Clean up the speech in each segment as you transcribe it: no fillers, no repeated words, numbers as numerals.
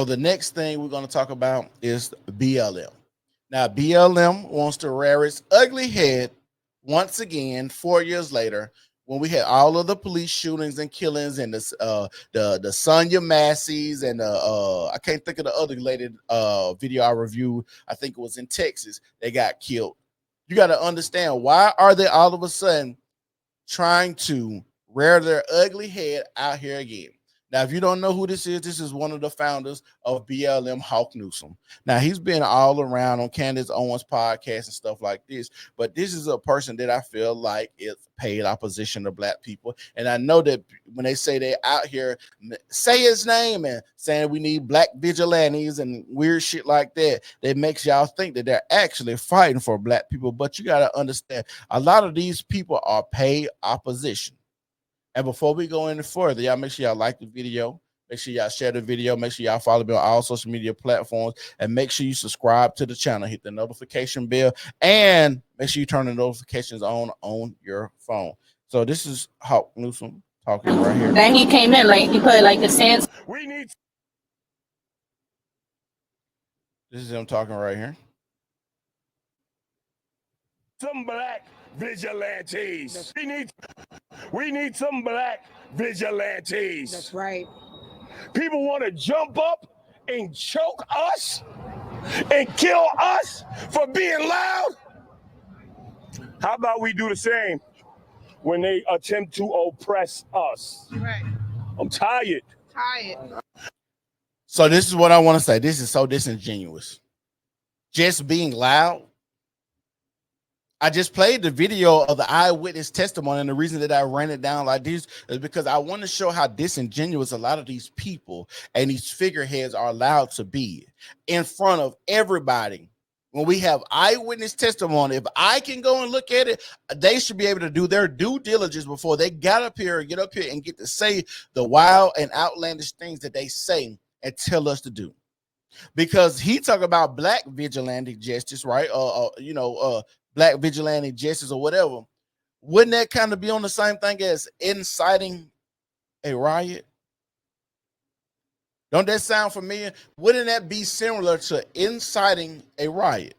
So the next thing we're going to talk about is BLM. Now, BLM wants to rear its ugly head once again 4 years later when we had all of the police shootings and killings and the Sonya Massey's and I can't think of the other related video I reviewed. I think it was in Texas. They got killed. You got to understand, why are they all of a sudden trying to rear their ugly head out here again? Now, if you don't know who this is one of the founders of BLM, Hawk Newsom. Now, he's been all around on Candace Owens' podcast and stuff like this, but this is a person that I feel like is paid opposition to black people. And I know that when they say they're out here, say his name and saying we need black vigilantes and weird shit like that, that makes y'all think that they're actually fighting for black people. But you got to understand, a lot of these people are paid opposition. And before we go any further, y'all make sure y'all like the video. Make sure y'all share the video. Make sure y'all follow me on all social media platforms. And make sure you subscribe to the channel. Hit the notification bell. And make sure you turn the notifications on your phone. So this is Hawk Newsom talking right here. Then he came in like he put like the sands. We need. This is him talking right here. Some black vigilantes. We need some black vigilantes. That's right. People want to jump up and choke us and kill us for being loud. How about we do the same when they attempt to oppress us? Right. I'm tired. So this is what I want to say. This is so disingenuous. Just being loud. I just played the video of the eyewitness testimony, and the reason that I ran it down like this is because I want to show how disingenuous a lot of these people and these figureheads are allowed to be in front of everybody. When we have eyewitness testimony, if I can go and look at it, they should be able to do their due diligence before they get up here and get to say the wild and outlandish things that they say and tell us to do. Because he talk about black vigilante justice, right? Black vigilante justice or whatever. Wouldn't that kind of be on the same thing as inciting a riot? Don't that sound familiar? Wouldn't that be similar to inciting a riot?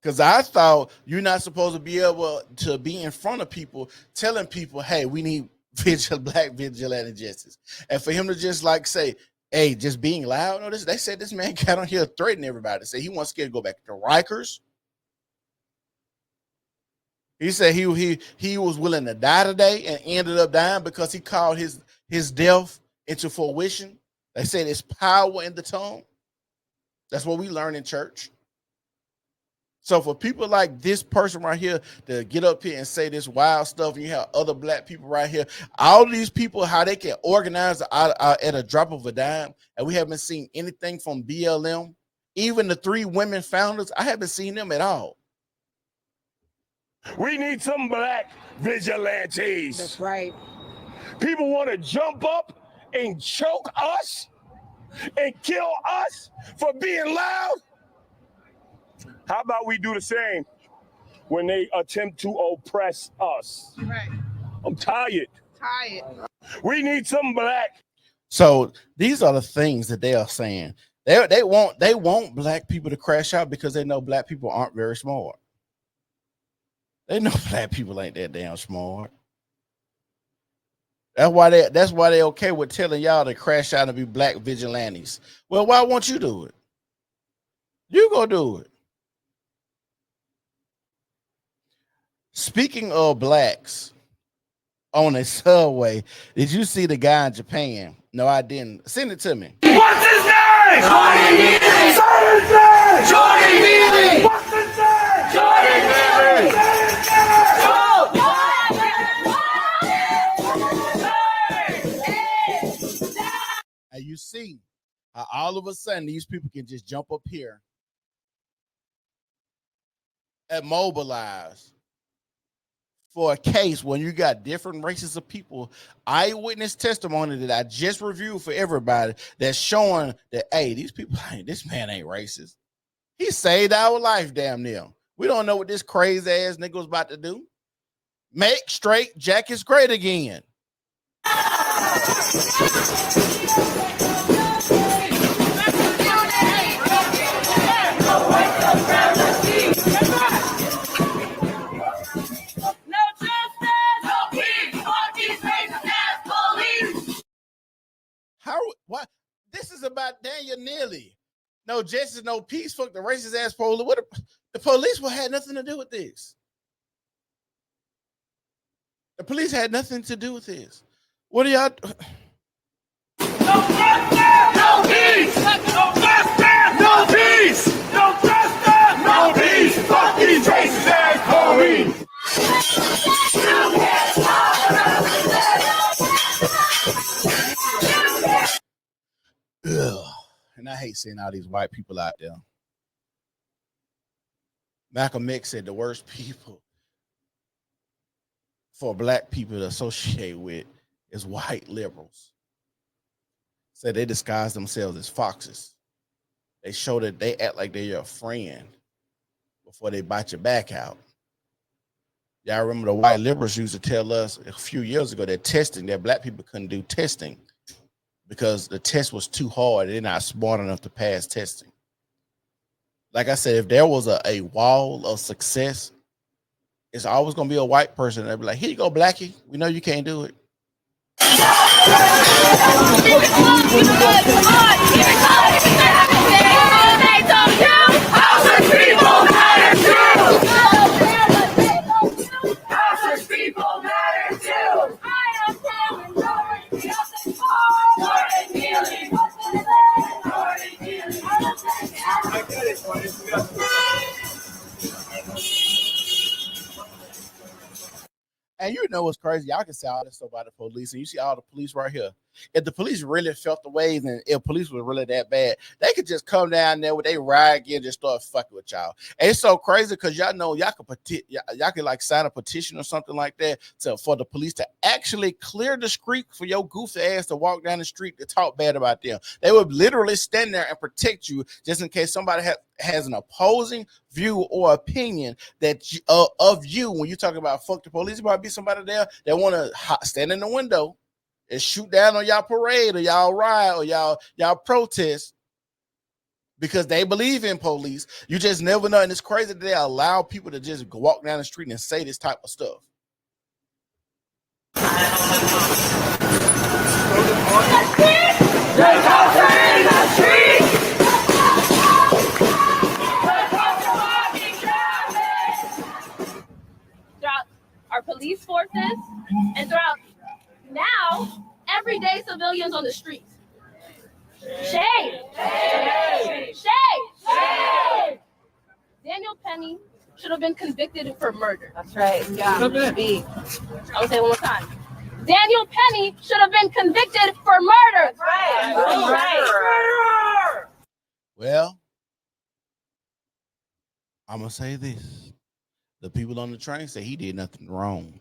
Because I thought you're not supposed to be able to be in front of people telling people, hey, we need black vigilante justice. And for him to just like say, hey, just being loud. No, they said this man got on here threatening everybody. Say he wants scared to go back to Rikers. He said he was willing to die today and ended up dying because he called his death into fruition. They said there's power in the tongue. That's what we learn in church. So for people like this person right here to get up here and say this wild stuff, and you have other black people right here, all these people, how they can organize at a drop of a dime, and we haven't seen anything from BLM. Even the 3 women founders, I haven't seen them at all. We need some black vigilantes. That's right. People want to jump up and choke us and kill us for being loud. How about we do the same when they attempt to oppress us? Right. I'm tired. We need some black. So these are the things that they are saying. They want black people to crash out because they know black people aren't very smart. They know black people ain't that damn smart. That's why they okay with telling y'all to crash out and be black vigilantes. Well, why won't you do it? You go do it. Speaking of blacks on a subway, did you see the guy in Japan? No, I didn't. Send it to me. What's his name? Jordan Neely. Say his name. Jordan Neely. What's his name? Jordan Neely. Say his name. And you see how all of a sudden these people can just jump up here and mobilize for a case when you got different races of people, eyewitness testimony that I just reviewed for everybody that's showing that, hey, this man ain't racist. He saved our life damn near. We don't know what this crazy ass nigga was about to do. Make straight jackets great again. What? This is about Daniel Neely. No justice, no peace. Fuck the racist ass police. What? The police had nothing to do with this. The police had nothing to do with this. What are y'all? No justice, no peace. No justice, no peace. No justice, no peace. Fuck these racist ass police. Ugh. And I hate seeing all these white people out there. Malcolm X said the worst people for black people to associate with is white liberals. Said they disguise themselves as foxes. They show that they act like they're your friend before they bite your back out. Y'all remember the white liberals used to tell us a few years ago that black people couldn't do testing because the test was too hard. They're not smart enough to pass testing. Like I said, if there was a wall of success, it's always going to be a white person that'll be like, here you go, Blackie. We know you can't do it. And you know what's crazy? Y'all can say all this stuff about the police, and you see all the police right here. If the police really felt the waves, and if police was really that bad, they could just come down there with they ride again and just start fucking with y'all. And it's so crazy because y'all know y'all can like sign a petition or something like that for the police to actually clear the street for your goofy ass to walk down the street to talk bad about them. They would literally stand there and protect you just in case somebody has an opposing view or opinion that of you when you talk about fuck the police. There might be somebody there that want to stand in the window and shoot down on y'all parade or y'all riot or y'all protest because they believe in police. You just never know. And it's crazy that they allow people to just walk down the street and say this type of stuff. Throughout our police forces and throughout now, everyday civilians on the streets. Shame. Shame. Shame. Shame. Daniel Penny should have been convicted for murder. That's right. Yeah. I will say it one more time. Daniel Penny should have been convicted for murder. That's right. That's right. Well, I'm going to say this. The people on the train say he did nothing wrong.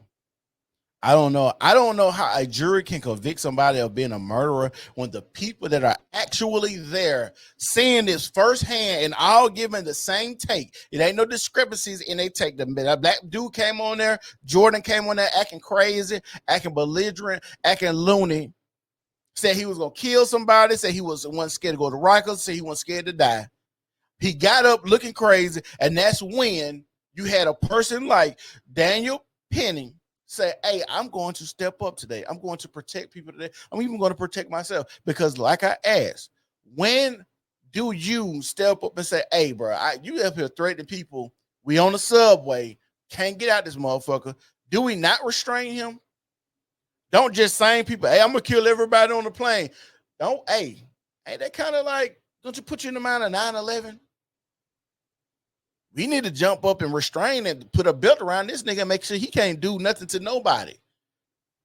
I don't know how a jury can convict somebody of being a murderer when the people that are actually there seeing this firsthand and all giving the same take. It ain't no discrepancies in they take. The black dude came on there, Jordan came on there acting crazy, acting belligerent, acting loony. Said he was gonna kill somebody. Said he wasn't scared to go to Rikers. Said he wasn't scared to die. He got up looking crazy, and that's when you had a person like Daniel Penny say, hey, I'm going to step up today. I'm going to protect people today. I'm even going to protect myself because like I asked, when do you step up and say, hey, bro, you up here threatening people. We on the subway. Can't get out this motherfucker. Do we not restrain him? Don't just saying people, hey, I'm going to kill everybody on the plane. Don't, hey, that kind of like, don't you put you in the mind of 9/11? We need to jump up and restrain and put a belt around this nigga and make sure he can't do nothing to nobody.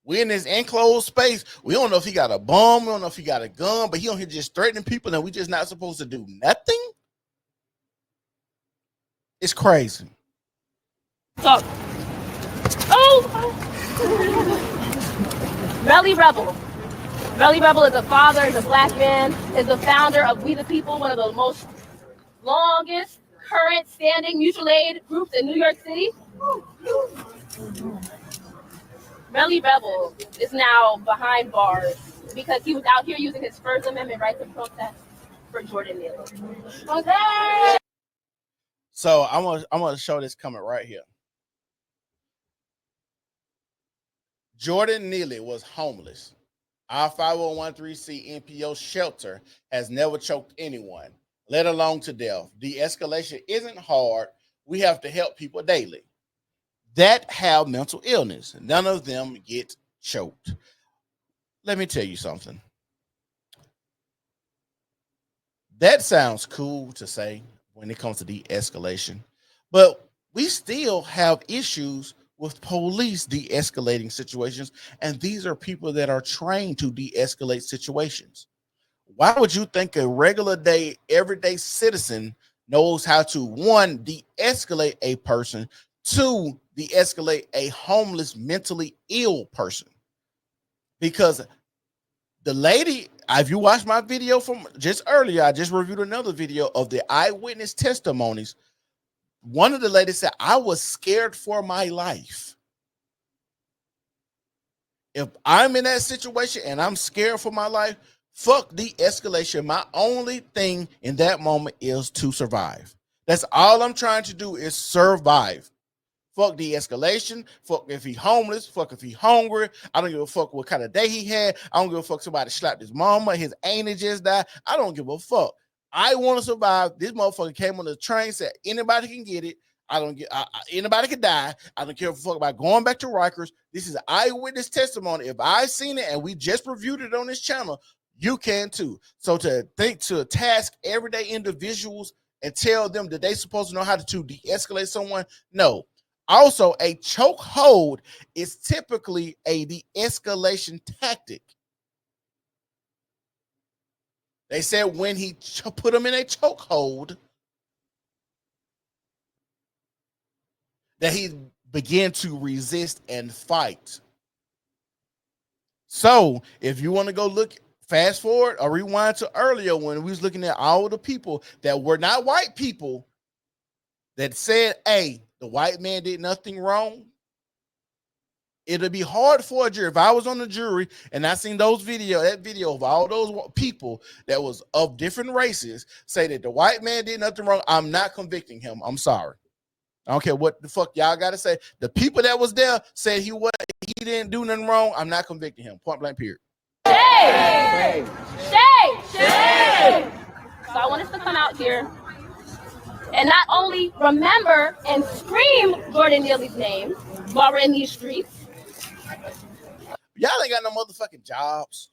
We're in this enclosed space. We don't know if he got a bomb. We don't know if he got a gun, but he on here just threatening people and we just not supposed to do nothing? It's crazy. So, Relly Rebel. Relly Rebel is a father, is a black man, is the founder of We the People, one of the most longest current standing mutual aid groups in New York City. Relly Rebel is now behind bars because he was out here using his First Amendment right to protest for Jordan Neely. Okay. So I'm gonna show this coming right here. Jordan Neely was homeless. Our 501c NPO shelter has never choked anyone, let alone to death. De-escalation isn't hard. We have to help people daily that have mental illness. None of them get choked. Let me tell you something. That sounds cool to say when it comes to de-escalation, but we still have issues with police de-escalating situations, and these are people that are trained to de-escalate situations. Why would you think a regular day, everyday citizen knows how to, one, de-escalate a person, two, de-escalate a homeless, mentally ill person? Because the lady, if you watched my video from just earlier, I just reviewed another video of the eyewitness testimonies. One of the ladies said, I was scared for my life. If I'm in that situation and I'm scared for my life, fuck de-escalation. My only thing in that moment is to survive. That's all I'm trying to do is survive. Fuck de-escalation. Fuck if he homeless. Fuck if he hungry. I don't give a fuck what kind of day he had. I don't give a fuck somebody slapped his mama. His auntie just died. I don't give a fuck. I want to survive. This motherfucker came on the train, said anybody can get it. I don't get anybody can die. I don't care a fuck about going back to Rikers. This is eyewitness testimony. If I've seen it and we just reviewed it on this channel, you can too. So to task everyday individuals and tell them that they supposed to know how to de-escalate someone, no. Also, a chokehold is typically a de-escalation tactic. They said when he put him in a chokehold, that he began to resist and fight. So if you want to go look, fast forward or rewind to earlier when we was looking at all the people that were not white people that said, hey, the white man did nothing wrong. It'll be hard for a jury. If I was on the jury and I seen that video of all those people that was of different races say that the white man did nothing wrong, I'm not convicting him. I'm sorry. I don't care what the fuck y'all got to say. The people that was there said he didn't do nothing wrong. I'm not convicting him. Point blank, period. Shame! Shame! Shame! So I want us to come out here and not only remember and scream Jordan Neely's name while we're in these streets. Y'all ain't got no motherfucking jobs.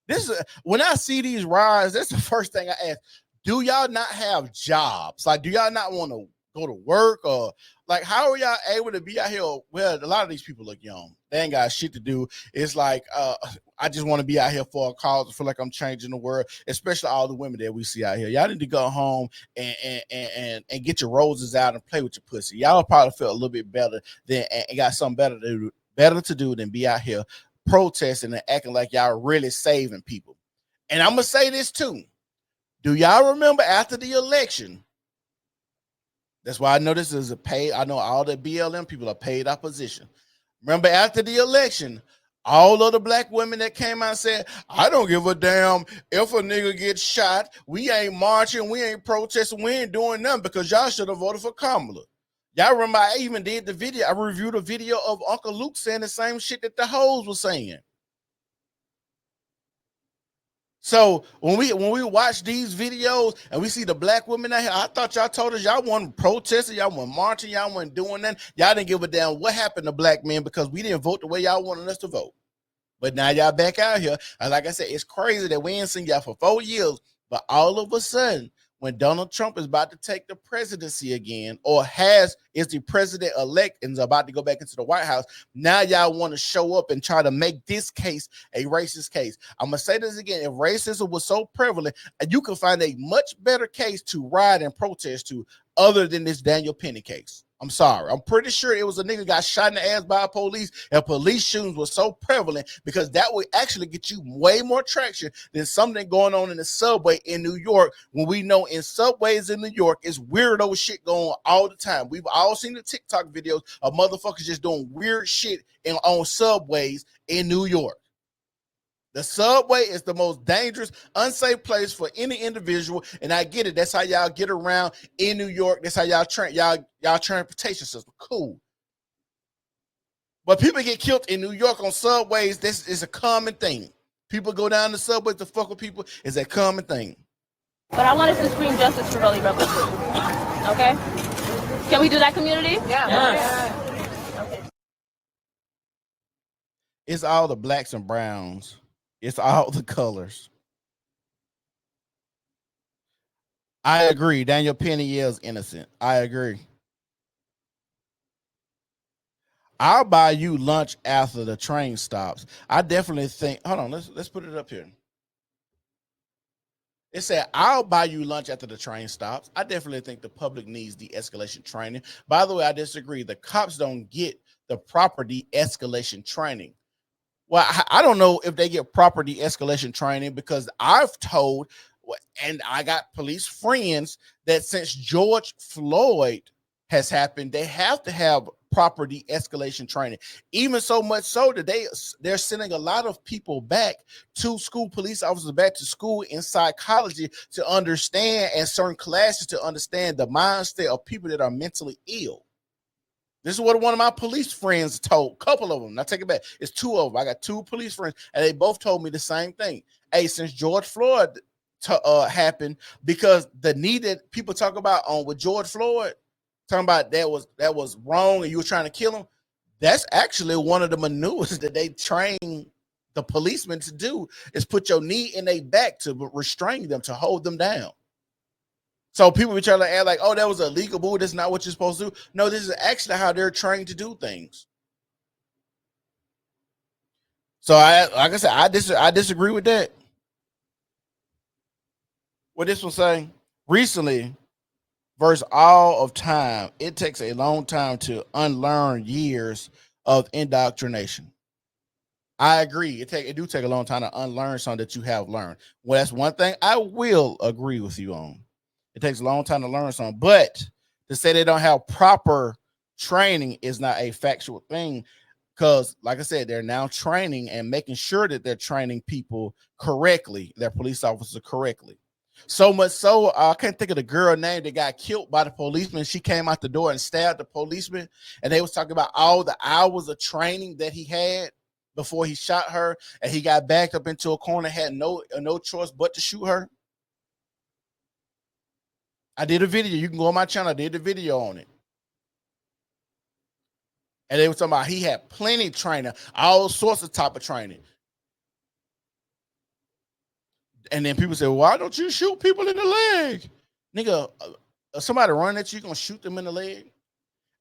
This is when I see these riots, that's the first thing I ask. Do y'all not have jobs? Like, do y'all not want to go to work, or like how are y'all able to be out here? Well, a lot of these people look young. They ain't got shit to do. It's like I just want to be out here for a cause. I feel like I'm changing the world, especially all the women that we see out here. Y'all need to go home and get your roses out and play with your pussy. Y'all probably feel a little bit better than and got something better to do than be out here protesting and acting like y'all really saving people. And I'm gonna say this too. Do y'all remember after the election? That's why I know this is a paid. I know all the BLM people are paid opposition. Remember after the election, all of the black women that came out and said, I don't give a damn if a nigga gets shot. We ain't marching. We ain't protesting. We ain't doing nothing because y'all should have voted for Kamala. Y'all remember I even did the video. I reviewed a video of Uncle Luke saying the same shit that the hoes were saying. So when we watch these videos and we see the black women out here, I thought y'all told us y'all wasn't protesting, y'all wasn't marching, y'all wasn't doing that. Y'all didn't give a damn what happened to black men because we didn't vote the way y'all wanted us to vote. But now y'all back out here. And like I said, it's crazy that we ain't seen y'all for 4 years. But all of a sudden, when Donald Trump is about to take the presidency again, or is the president-elect and is about to go back into the White House, now y'all want to show up and try to make this case a racist case. I'm going to say this again. If racism was so prevalent, you could find a much better case to riot and protest to other than this Daniel Penny case. I'm sorry. I'm pretty sure it was a nigga got shot in the ass by police, and police shootings were so prevalent because that would actually get you way more traction than something going on in the subway in New York, when we know in subways in New York is weirdo shit going on all the time. We've all seen the TikTok videos of motherfuckers just doing weird shit on subways in New York. The subway is the most dangerous, unsafe place for any individual, and I get it. That's how y'all get around in New York. That's how y'all train y'all transportation system. Cool. But people get killed in New York on subways. This is a common thing. People go down the subway to fuck with people. Is a common thing. But I want us to scream justice for Rolly Rebel too. Okay? Can we do that, community? Yeah. Yes. Okay. It's all the blacks and browns. It's all the colors. I agree. Daniel Penny is innocent. I agree. I'll buy you lunch after the train stops. I definitely think. Hold on. Let's put it up here. It said, I'll buy you lunch after the train stops. I definitely think the public needs de-escalation training. By the way, I disagree. The cops don't get the proper de-escalation training. Well, I don't know if they get proper de-escalation training, because I've told, and I got police friends, that since George Floyd has happened, they have to have proper de-escalation training. Even so much so that they're sending a lot of people back to school, police officers back to school in psychology to understand, and certain classes to understand the mindset of people that are mentally ill. This is what one of my police friends told, a couple of them. Now take it back. It's two of them. I got two police friends, and they both told me the same thing. Hey, since George Floyd happened, because the need that people talk about on with George Floyd, talking about that was wrong and you were trying to kill him, that's actually one of the maneuvers that they train the policemen to do, is put your knee in their back to restrain them, to hold them down. So people be trying to act like, oh, that was illegal, boo. That's not what you're supposed to do. No, this is actually how they're trained to do things. So like I said, I disagree with that. What this was saying, recently, versus all of time, it takes a long time to unlearn years of indoctrination. I agree. It do take a long time to unlearn something that you have learned. Well, that's one thing I will agree with you on. It takes a long time to learn something, but to say they don't have proper training is not a factual thing, because, like I said, they're now training and making sure that they're training people correctly, their police officers correctly. So much so, I can't think of the girl name that got killed by the policeman. She came out the door and stabbed the policeman, and they was talking about all the hours of training that he had before he shot her, and he got backed up into a corner, had no choice but to shoot her. I did a video. You can go on my channel. I did a video on it. And they were talking about he had plenty of training, all sorts of type of training. And then people say, why don't you shoot people in the leg? Nigga, somebody running at you, you're going to shoot them in the leg?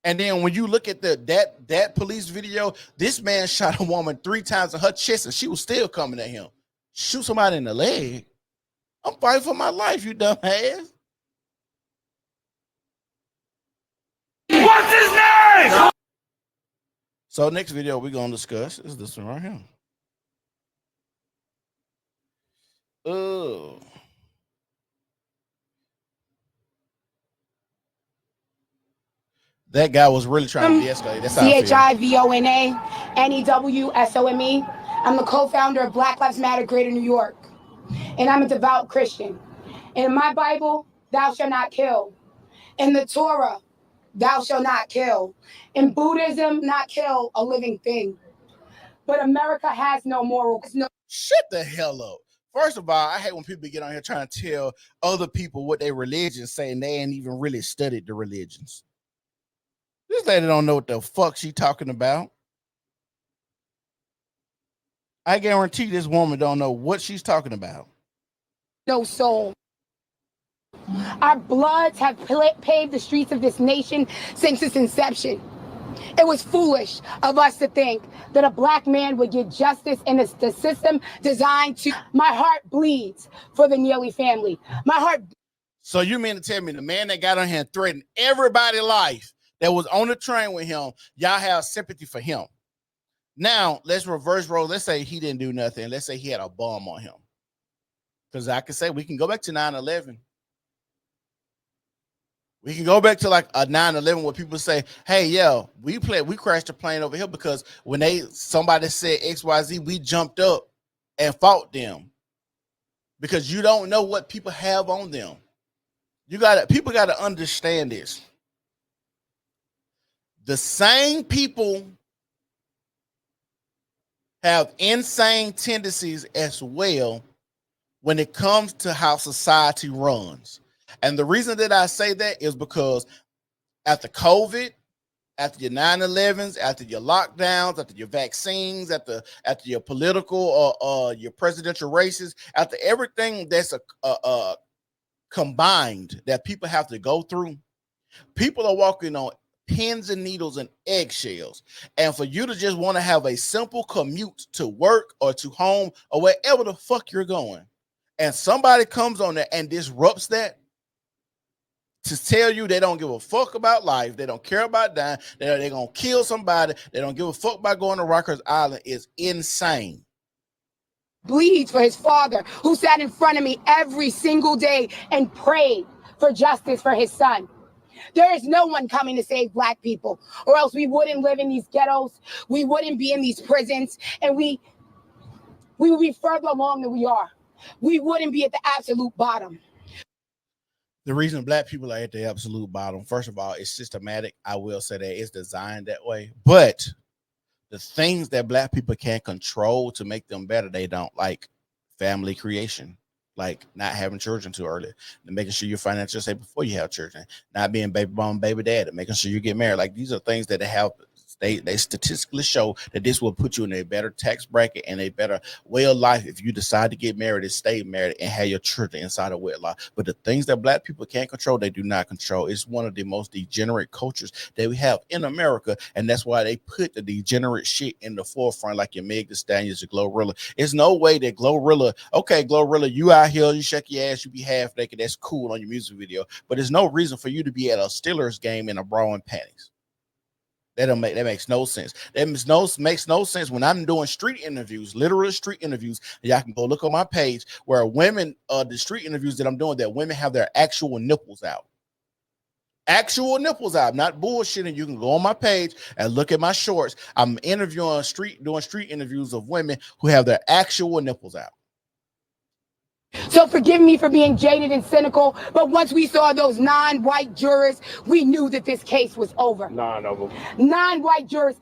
And then when you look at that police video, this man shot a woman 3 times in her chest, and she was still coming at him. Shoot somebody in the leg? I'm fighting for my life, you dumb ass. What's his name? So next video we're gonna discuss is this one right here. Oh, that guy was really trying to de-escalate. That's how I feel. CHIVONA-NEWSOME. I'm the co-founder of Black Lives Matter Greater New York, and I'm a devout Christian. In my Bible, thou shalt not kill. In the Torah, thou shalt not kill. In Buddhism, not kill a living thing. But America has no morals. No. Shut the hell up. First of all, I hate when people get on here trying to tell other people what their religions say, and they ain't even really studied the religions. This lady don't know what the fuck she talking about. I guarantee this woman don't know what she's talking about. No soul. Our bloods have paved the streets of this nation since its inception. It was foolish of us to think that a black man would get justice in the system designed to. My heart bleeds for the Neely family. My heart. So you mean to tell me the man that got on here and threatened everybody's life that was on the train with him, y'all have sympathy for him. Now, let's reverse role. Let's say he didn't do nothing. Let's say he had a bomb on him. Because I can say we can go back to 9/11. We can go back to like a 9/11 where people say, hey, yo, we crashed a plane over here because when somebody said XYZ, we jumped up and fought them. Because you don't know what people have on them. People got to understand this. The same people have insane tendencies as well when it comes to how society runs. And the reason that I say that is because after COVID, after your 9/11s, after your lockdowns, after your vaccines, after your political or your presidential races, after everything that's combined that people have to go through, people are walking on pins and needles and eggshells. And for you to just want to have a simple commute to work or to home or wherever the fuck you're going, and somebody comes on there and disrupts that to tell you they don't give a fuck about life, they don't care about dying, they're going to kill somebody, they don't give a fuck about going to Rikers Island, is insane. Bleeds for his father, who sat in front of me every single day and prayed for justice for his son. There is no one coming to save Black people, or else we wouldn't live in these ghettos, we wouldn't be in these prisons, and we would be further along than we are. We wouldn't be at the absolute bottom. The reason Black people are at the absolute bottom, first of all, it's systematic. I will say that it's designed that way. But the things that Black people can't control to make them better, they don't, like family creation, like not having children too early, and making sure you're financially safe before you have children, not being baby mom, baby dad, and making sure you get married. Like these are things that they statistically show that this will put you in a better tax bracket and a better way of life if you decide to get married and stay married and have your children inside of wedlock. But the things that Black people can't control, they do not control. It's one of the most degenerate cultures that we have in America, and that's why they put the degenerate shit in the forefront, like your Meg Thee Stallions, your Glorilla. There's no way that Glorilla, you out here, you shake your ass, you be half naked, that's cool on your music video, but there's no reason for you to be at a Steelers game in a bra and panties. That makes no sense. That makes no sense when I'm doing street interviews, literal street interviews. Y'all can go look on my page where women, the street interviews that I'm doing, that women have their actual nipples out. Actual nipples out, not bullshitting. You can go on my page and look at my shorts. I'm doing street interviews of women who have their actual nipples out. So forgive me for being jaded and cynical, but once we saw those non-white jurors, we knew that this case was over. 9 of them. Non-white jurors.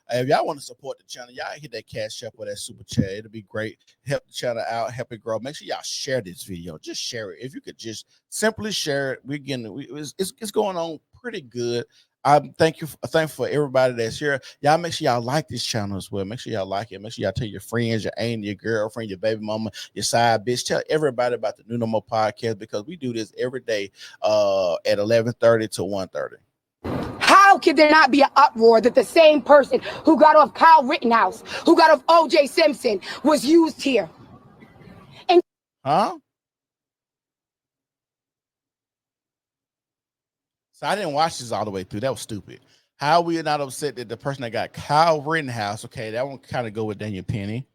If y'all want to support the channel, y'all hit that Cash App or that Super Chat. It'll be great. Help the channel out, help it grow. Make sure y'all share this video. Just share it. If you could just simply share it, it's going on pretty good. I'm thankful for everybody that's here. Y'all make sure y'all like this channel as well. Make sure y'all like it. Make sure y'all tell your friends, your aunt, your girlfriend, your baby mama, your side bitch. Tell everybody about the New No More podcast, because we do this every day at 11:30 to 1:30. How could there not be an uproar that the same person who got off Kyle Rittenhouse, who got off O.J. Simpson, was used here? Huh? So I didn't watch this all the way through. That was stupid. How are we not upset that the person that got Kyle Rittenhouse, okay, that one kind of go with Daniel Penny,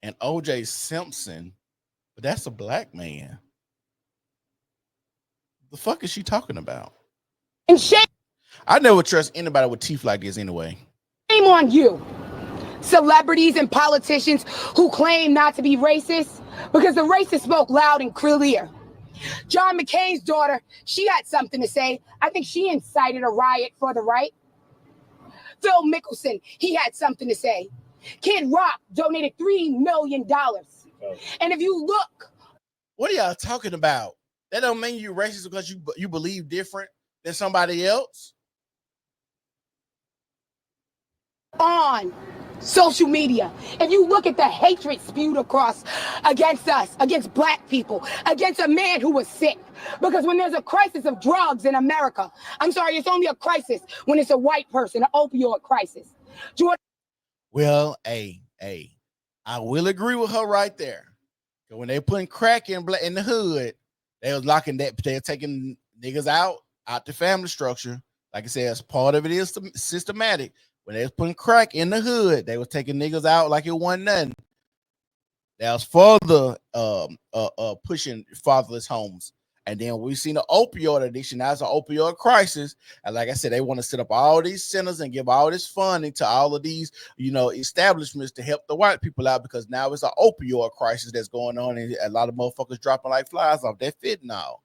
and O.J. Simpson, but that's a Black man. The fuck is she talking about? And shame I never trust anybody with teeth like this anyway. on you, celebrities and politicians who claim not to be racist, because the racists spoke loud and clear. John McCain's daughter, she had something to say. I think she incited a riot for the right. Phil Mickelson, he had something to say. Kid Rock donated $3 million. And if you look, what are y'all talking about? That don't mean you racist because you believe different than somebody else. On social media, if you look at the hatred spewed across against us, against Black people, against a man who was sick, because when there's a crisis of drugs in America, I'm sorry, it's only a crisis when it's a white person, an opioid crisis. Well, hey, I will agree with her right there. When they putting crack in the hood, they was locking that, they're taking niggas out the family structure Like I said, as part of it is systematic. When they was putting crack in the hood, they was taking niggas out like it wasn't nothing. That was further pushing fatherless homes. And then we've seen the opioid addiction. Now it's an opioid crisis. And like I said, they want to set up all these centers and give all this funding to all of these, establishments to help the white people out, because now it's an opioid crisis that's going on. And a lot of motherfuckers dropping like flies off that fentanyl.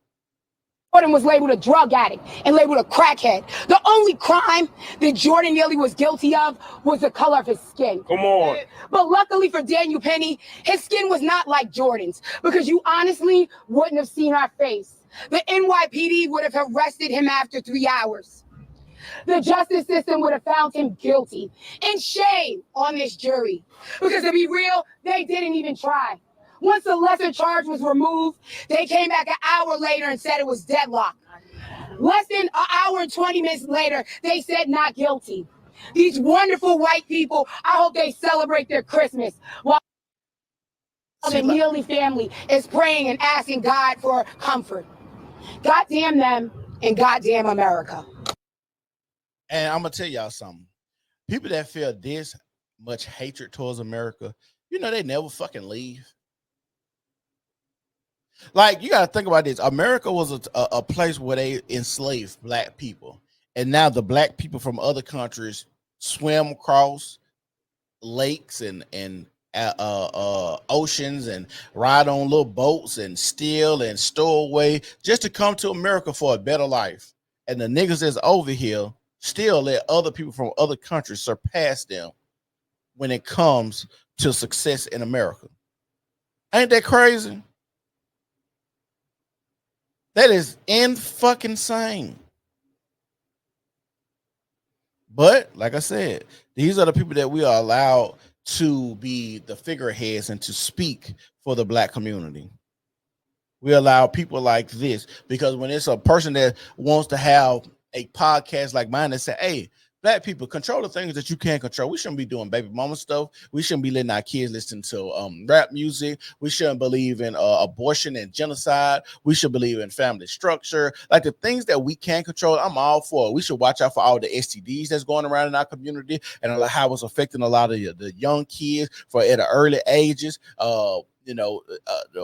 Jordan was labeled a drug addict and labeled a crackhead. The only crime that Jordan nearly was guilty of was the color of his skin. Come on. But luckily for Daniel Penny, his skin was not like Jordan's, because you honestly wouldn't have seen our face. The NYPD would have arrested him after 3 hours. The justice system would have found him guilty. And shame on this jury, because to be real, they didn't even try. Once the lesser charge was removed, they came back an hour later and said it was deadlock. Less than an hour and 20 minutes later, they said not guilty. These wonderful white people, I hope they celebrate their Christmas while the Neely family is praying and asking God for comfort. Goddamn them and goddamn America. And I'm going to tell y'all something. People that feel this much hatred towards America, they never fucking leave. Like, you got to think about this. America was a place where they enslaved black people. And now the black people from other countries swim across lakes and oceans and ride on little boats and steal and stow away just to come to America for a better life. And the niggas that's over here still let other people from other countries surpass them when it comes to success in America. Ain't that crazy? That is fucking insane. But like I said, these are the people that we are allowed to be the figureheads and to speak for the black community. We allow people like this, because when it's a person that wants to have a podcast like mine that say, hey, black people, control the things that you can't control. We shouldn't be doing baby mama stuff. We shouldn't be letting our kids listen to rap music. We shouldn't believe in abortion and genocide. We should believe in family structure. Like the things that we can't control, I'm all for it. We should watch out for all the STDs that's going around in our community and how it's affecting a lot of the young kids at the early ages.